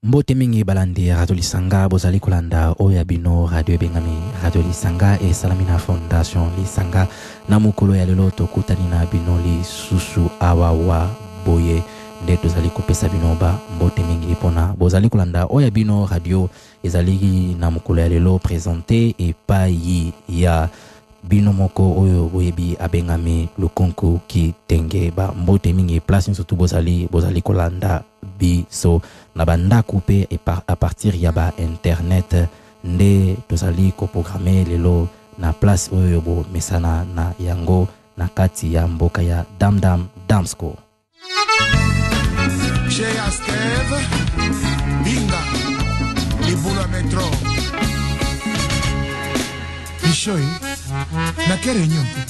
Mbote mingi balandi Radio Lisanga bozali kolanda oya bino radio bengami Radio Lisanga e Salamina Fondation Lisanga na mukolo ya lelo tokutani na bino li susu awawa boye nde tozali kopesa bino ba mbote mingi pona bozali kolanda oya bino radio ezali na mukolo ya lelo présenté e payi ya bino moko oyo boyebi abengami lukonku ki tenge ba mbote mingi place surtout bozali kolanda biso na banda coupe et à partir ya ba internet nde tozali ko programmer lelo na place oyo bo mesana na yango na kati ya mboka ya Damdam Damsko. Chez Asteve, Binga, Libula Metro. Ishoi, na kere nyompi.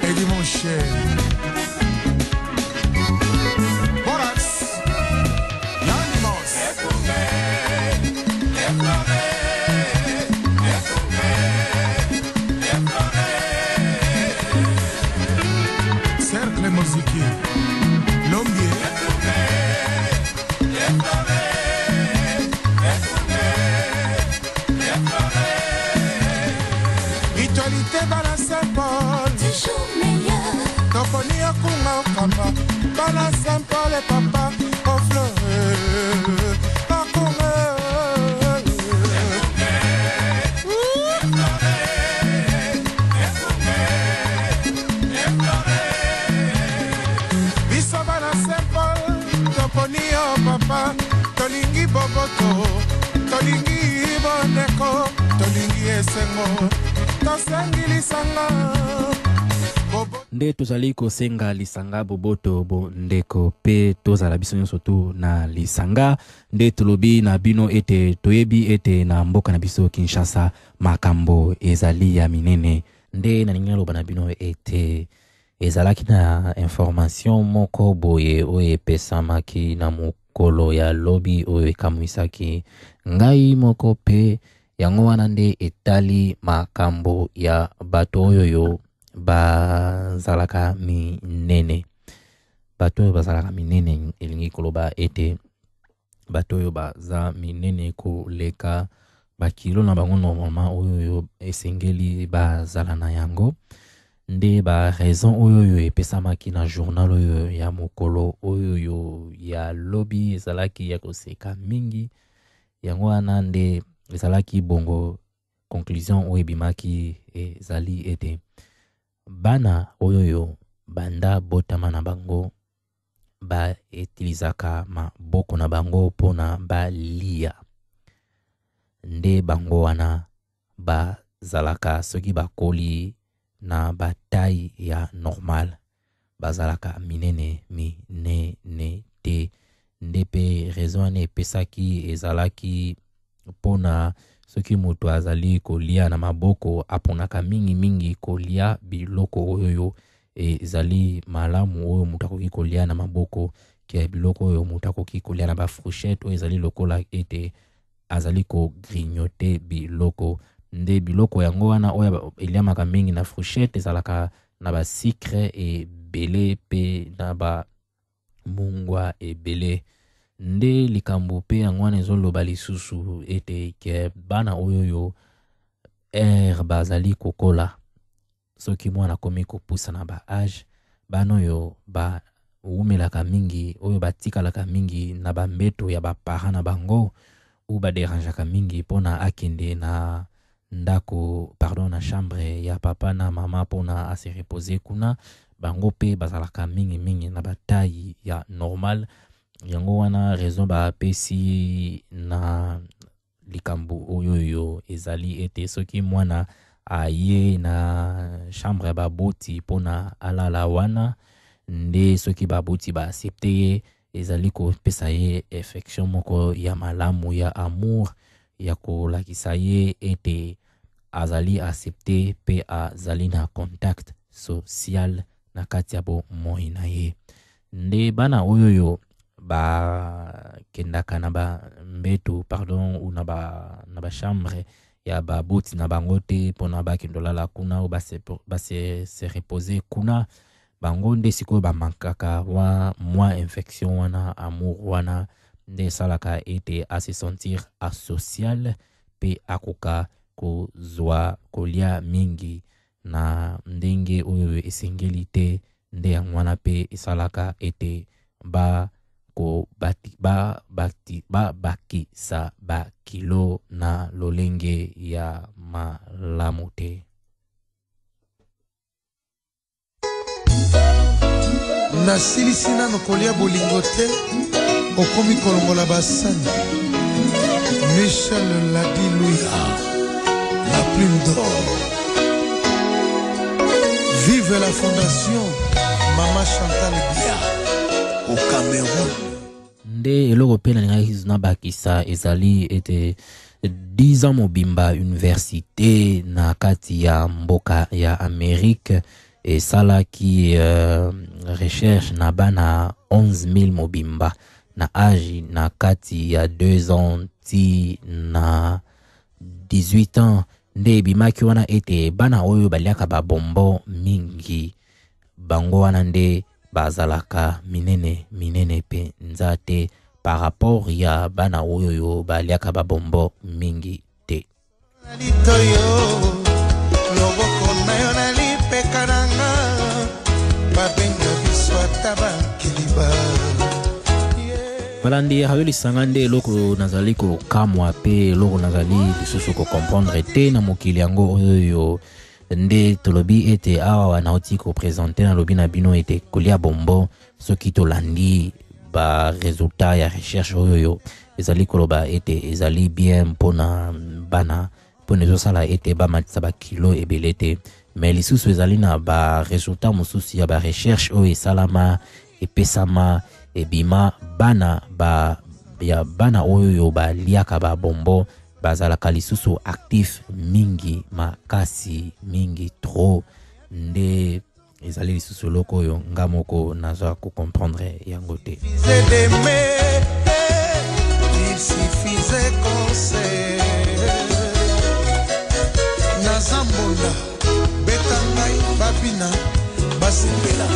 Eddie mon cher. Borax, Yanimos. Cercle musique, Lombier. Itualité dans la Saint-Paul. Toujours meilleur. Toponi akuma okamba. Dans la Saint-Paul et papa au fleur. Akuma. Biso dans Saint-Paul. Toponi o papa. Tolingi boboto. Tolingi boneko. Tolingi esengo. Nde tozali kosenga lisanga boboto bo ndeko pe tozala biso nyonso tu na lisanga nde tolobi na bino ete toyebi ete na mboka na biso Kinshasa makambo ezali ya minene nde na ningi loba na bino ete ezalaki na information moko boye oyo epesamaki na mokolo ya lobi oyo ekamwisaki ngai moko pe yango wana nde etali makambo ya bato oyo bazalaka minene. Bato oyo bazalaka minene elingi koloba ete bato oyo baza minene koleka bakilo na bango normalement oyo esengeli bazala na yango. Nde ba raison oyo epesamaki na journal oyo ya mokolo oyo ya lobi ezalaki ya koseka mingi. Yango wana nde ezalaki bongo conclusion oyo ebimaki ezali ete bana oyo banda botama na bango ba etilizaka maboko na bango pona balia nde bango wana bazalaka soki bakoli na batai ya normal bazalaka minene te nde pe raison ane epesaki ezalaki pona soki moto azali kolia na maboko aponaka mingi kolia biloko oyo ezali malamu oyo moto akoki kolia na maboko ke biloko oyo moto akoki kolia na ba fourchette oyo ezali lokola ete azali ko grignoter biloko nde biloko yango wana oyo eliamaka mingi na fourchette ezalaka na ba sucre ebele pe na ba mungwa ebele nde likambo pe yango wana ezoloba lisusu ete ke bana oyo bazali kokola soki mwana komi kopusa na ba age bana oyo ba umelaka mingi oyo batikalaka mingi na bambeto ya bapara na bango ou baderangeaka mingi pona akende na ndako na chambre ya papa na mama pona ase reposer kuna bango pe bazalaka mingi na bataille ya normal. Yango wana raison ba pesi na likambo oyo ezali ete soki mwana aye na chambre ba boti pona alala wana nde soki ba boti ba accepter ezali ko pesa ye affection moko ya malamu ya amour ya ko lakisa ye ete azali accepter pe azali na contact social na kati ya bo moi na ye nde bana oyo ba kendaka na ba mbeto ou na ba chambre ya ba boti na bango te pona ba kendolala kuna ou ba se reposer kuna bango nde sikoyo bamankaka wa mwa infection wana amour wana nde salaka ete ase sentir asocial pe akoka kozwa kolia mingi na ndenge oyo esengeli te nde yango wana pe esalaka ete bakisa bakilo na lolenge ya malamu te. nasilisi nano kolia bolingo te okomi kolongola basani. Michel Ladilouya, la plume d'or. Vive la fondation Mama Chantal Bia au Cameroun. Nde eloko pe nalingaki na bakisa ezali ete 10 ans mobimba université na kati ya mboka ya Amérique esalaki recherche na bana 11,000 mobimba na âge na kati ya 2 ans ti na 18 ans nde bimaki wana ete bana oyo baliaka babombo mingi bango wana nde bazalaka minene pe nzate par rapport ya bana oyo baliaka babombo mingi te. Balandi hayoli sangande eloko nazali ko kamwa pe eloko nazali lisusu ko comprendre te na mokili yango oyo nde tolobi ete awa wanaoti ko présenter na lobi na bino ete kolia bombo soki tolandi ba resultat ya recherche oyo ezali koloba ete ezali bien pona bana pona ezosala ete bamatisa bakilo ebele te mais lisusu ezali na ba resultat mosusu ya ba recherche oyo esalama epesama ebima bana bana oyo baliaka babombo bazalaka lisusu actif mingi makasi mingi trop nde ezali lisusu loko oyo nga moko nazwa ko comprendre yango te. Il suffisait qu'on sait Nazambonda Betangai Babina Basipela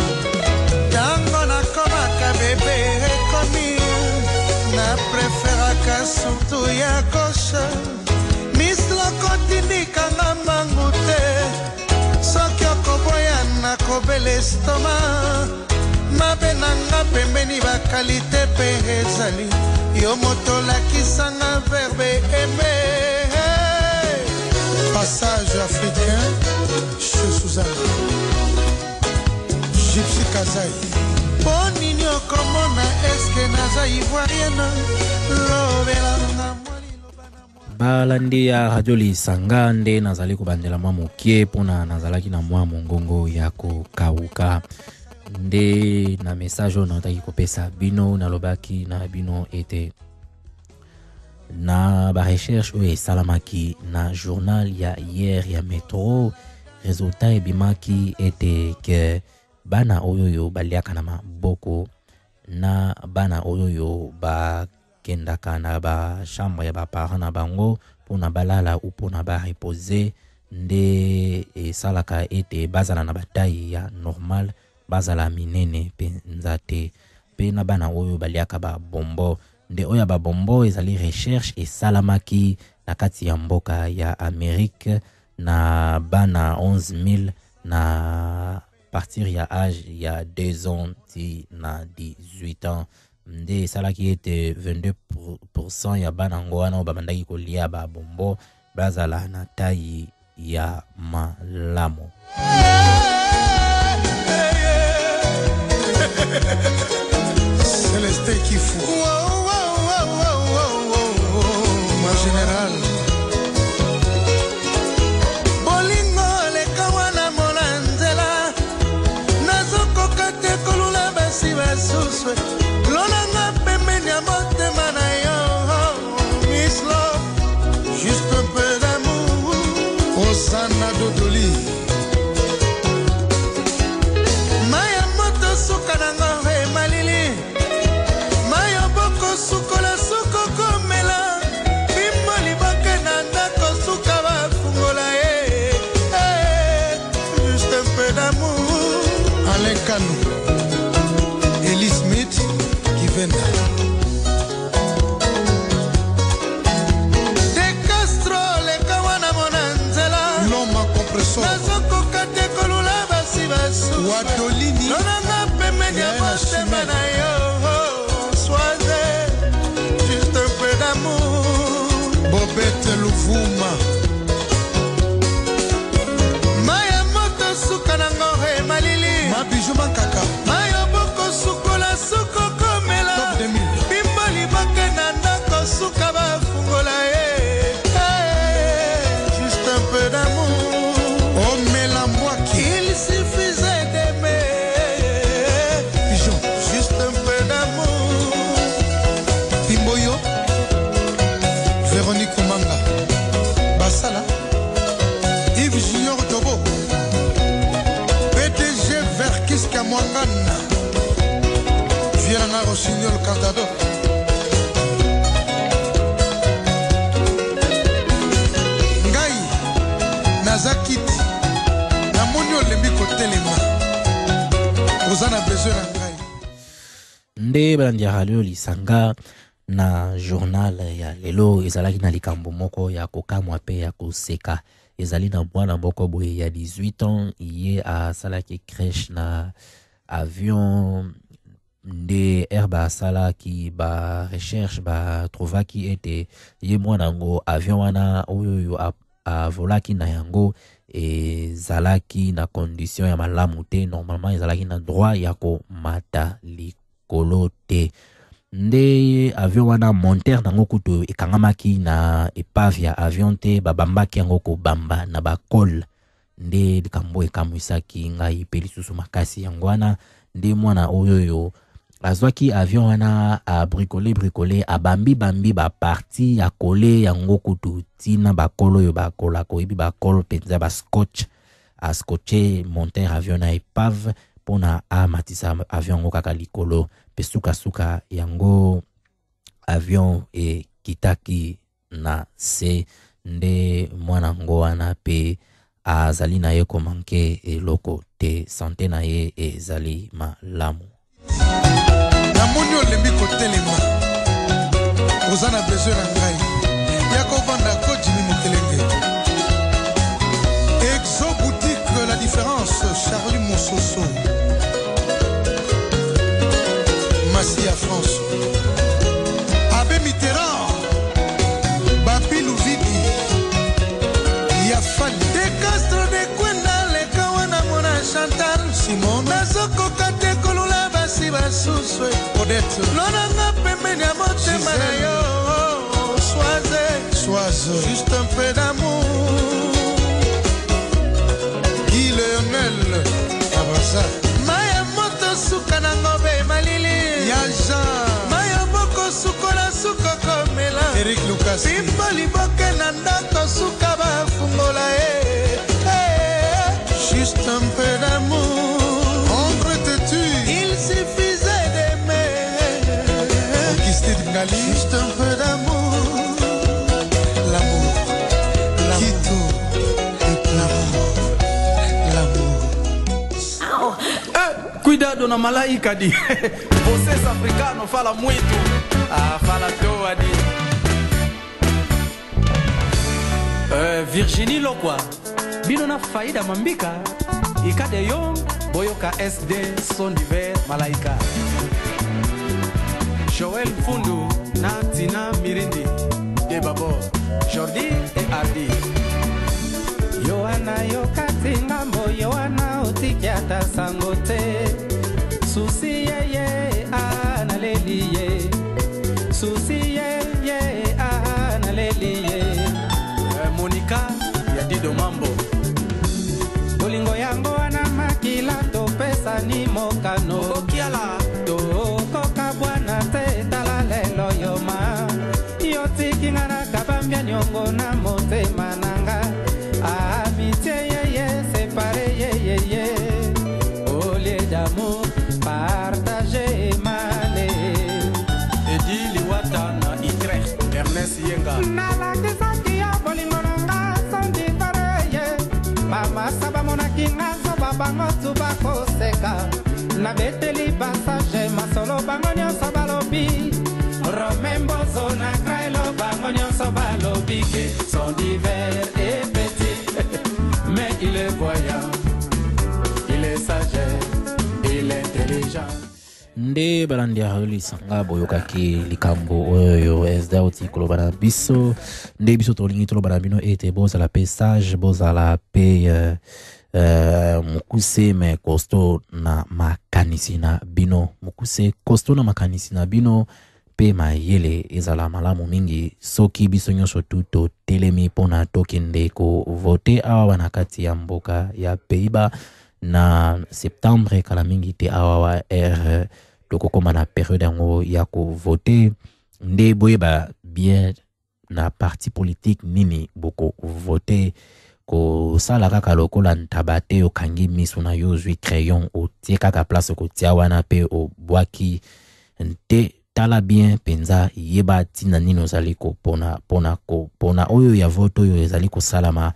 Tango na komaka bébé komi na préféraka surtout ya gauche misla kotindika na mangute soki okoboya na kobele estoma mabe nanga pembeni bakalite pe ezali yo moto lakisanga verbe aimé. Passage africain chez Suzanne Gypsy Kazai Bonini okomona eske naza ivoirienne lobelanga balandi ya radio lisanga nde nazali kubandela mwa mokie pona nazalaki na mwa mongongo ya kokauka nde na message oyo nataki kopesa bino nalobaki na bino ete na ba recherche oyo esalamaki na journal ya hier ya Metro resultat ebimaki ete ke bana oyo baliaka na maboko na bana oyo bakendaka na ba chambre ya ba parents na bango pona balala ou pona ba reposer nde esalaka ete bazala na bataille ya normal bazala minene pe nzate pe na bana oyo baliaka ba bombo nde oya ba bombo ezali recherche esalamaki na kati ya mboka ya Amérique na bana 11,000 na partir ya âge ya 2 ans ti na 18 ans nde salaki ete 22% ya bana ngoana o babandaki kolia ba bombo bazala na taille ya malamu. Célestin Kifou ma général bolingo leka wana monanzela nazokoka te kolula basi basuswe lolanga pembeni ya motema na yo Miss Love juste un peu d'amour Osana Dodoli maya moto suka nango malili maya boko sukola suko komela bimoli bake na ndako suka bafungola juste un peu d'amour Alain Kano, Eli Smith, Kivenda. De Castro, le kawana monanzela. L'homme à compressor. Nazoko kate kolula basi basu. Wadolini. Nonanga peme dia bote mana yo. Soisé, juste un peu d'amour. Bobette Louvuma. Maya moto sukanango he malili. Ma bijou makaka. Maya boko sukola suko komela. Top 2000. Bimbali bakena ndako suka bafungola juste un peu d'amour. Oh Melambwaki. Il suffisait d'aimer. Pigeon. Juste un peu d'amour. Timboyo. Véronique Oumanga. Basala. Yves Junior Tobo. PDG Verkis Kamwangana. Viana Rossignol Cantado. Ngai Nazakiti. Namoni olembi kotelema. Ozana besoin na ngai. Nde balandia halio lisanga na journal ya lelo ezalaki na likambo moko ya kokamwa pe ya koseka. Ezali na mwana moko boye ya 18 ans iye asalaki crèche na avion nde herba asalaki ba recherche ba trovaki ete ye mwana ngo avion wana oyo avolaki na yango ezalaki na condition ya malamu te, normalement ezalaki na droit ya komata likolo te. Nde avion wana monteur nango kutu ekangamaki na epave ya avion te, babambaki yango kobamba na bakol. Nde likambo ekamwisaki ngai pe lisusu makasi yango wana. Nde mwana oyoyo azwaki avion wana a bricole abambi ba parti ya kole yango kutu tina bakolo yo bakola koyibi bakol penza ba scotch a scotché monteur avion na epave pona amatisa avion ngo kaka likolo pe suka yango avion e kitaki na se. Nde mwana ngo wana pe azali na ye komanke eloko te, santé na ye ezali malamu. Namoni olembi kotelema. Ozana besoin na ngai. Yako vanda ko Jimmy Mukelenge. Exo boutique la différence Charlie Monsoso. Massia France. Abbé Mitterrand. Babi Louvidi. Yafali. De Castro de Kwenda le kawana mona Chantal Simon. Nazoko kate kolula basi basuswe. Odette. Lonanga pembeni ya motema na yo. Soise. Juste un peu d'amour. Guy Lionel Abaza. Maya moto suka na ngobe malili. Ya Jean. Maya boko sukola suko komela. Eric Lucas. Bimbali boke na ndako suka bafungola juste un peu d'amour. Entre-tu. Il suffisait d'aimer. Conquisté de Ngali. Juste un peu d'amour. L'amour. Qui tout. L'amour. Cuidado na malaika di. Vocês africanos falam muito. Fala toa di. Virginie Lokwa. Bino na faida mambika. Ikade yong. Boyoka SD. Son d'hiver malaika. Joël Fundu. Na Tina Mirindi. Debabo. Jordi et Ardi. Yohana yokatinga mo Yohana utikiata sangote susi ye analeliye susi ye analeliye Monica ya Dido Mambo bolingo yango ana makila to pesa ni mokano okiala to koka bwana te tala lelo yoma yotikinga na kabambia nyongo na motema nanga amitié séparé au lieu d'amour partagé malé Edi Liwata na Utrecht Ernest Yenga na la kisaki ya bolingo nanga son différé mama saba mona kinga so baba ngotu bako seka na beteli passage masolo bango nyonso balobi romembozo na kraelo bango nyonso balobi ke son divers et petit mais il est voyant, il est sage, il est intelligent. Nde balandia hali sanga boyokaki likambo oyo esda oti kolobana biso nde biso tolingi tolobana bino ete boza la pe sage boza la pe mukuse me kosto na makanisi na bino mukuse kosto na makanisi na bino pe mayele ezala malamu mingi soki biso nyonso tuto telemi pona tokende ko vote awa na kati ya mboka ya Pays-Bas na septembre kala mingi te awa tokokoma na periode yango ya ko vote nde boyeba bien na parti politique nini boko vote ko sala kaka lokola ntabate okangi miso na yo zwi crayon o tie kaka place ko tia wana pe o bwaki nte tala bien penza yeba tina nino zali ko pona oyo ya vote oyo ezali ko salama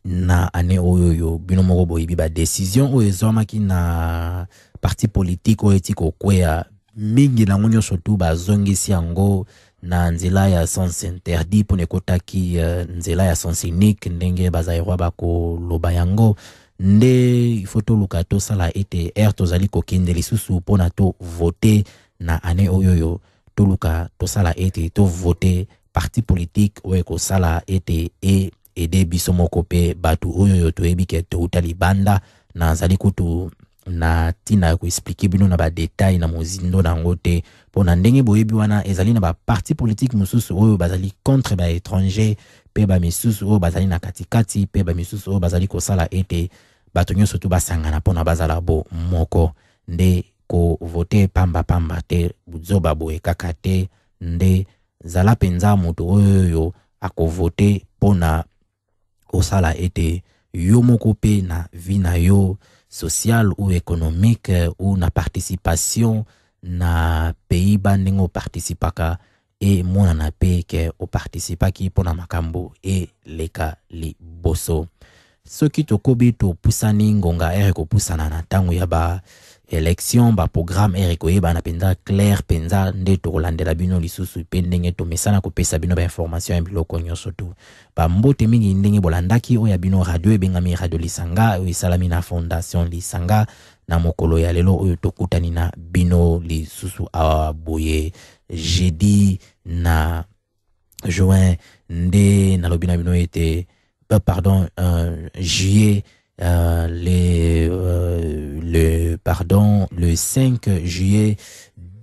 na ane oyo yo bino moko boyibi ba décision oyo ezomaki na parti politique oyo etiko kwea mingi na ngonyo sotu bazongisi yango na nzela ya sens interdit pone kotaki nzela ya sens unique ndenge bazairwa bako loba yango nde ifoto lukato sala ete tozali kokende lisusu pona to voter na ane oyo yo toluka to sala ete to voter parti politique oyo ko sala ete ede biso moko pe batu oyo yo toyebi ke to utali banda na zali kutu na tina ko expliquer bino na ba détail na mozindo na ngote pona ndenge boyebi wana ezali na ba parti politique mususu oyo bazali contre ba étranger pe ba misusu oyo bazali na katikati pe ba misusu oyo bazali ko sala ete bato nyonso tu basangana pona bazala bo moko nde ko voter pamba te buzoba boye kaka te nde zala penza moto oyo yo ako voter pona osala ete yo moko pe na vie na yo social ou économique ou na participation na Pays-Bas ndenge participaka e mona na pe ke o participaki pona makambo e leka li boso soki tokobi to pusani ngonga ko pusana na tango ya ba élection ba programme ko yeba na penza clair penza nde to kolandela bino lisusu pe ndenge to mesana ko pesa bino ba information ya biloko nyonso tu ba mbote mingi ndenge bolandaki oya bino radio ebengami radio Lisanga oyo salami na fondation Lisanga na mokolo ya lelo oyo tokutani na bino lisusu a boye jeudi na juin nde na lobina bino ete juillet le 5 juillet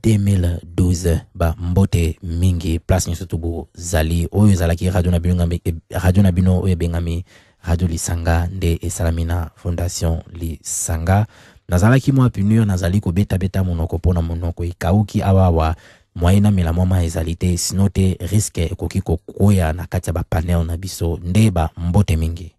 2012 ba mbote mingi place nyoso tubo zali oyo zalaki radio na bino oyo bengami radio Lisanga nde esalamina fondation Lisanga nazalaki mwa punio nazali ko beta monoko pona monoko ikauki awawa moyena mela mama ezalite sinote risque ekoki ko koya na kati ya ba panel na biso nde ba mbote mingi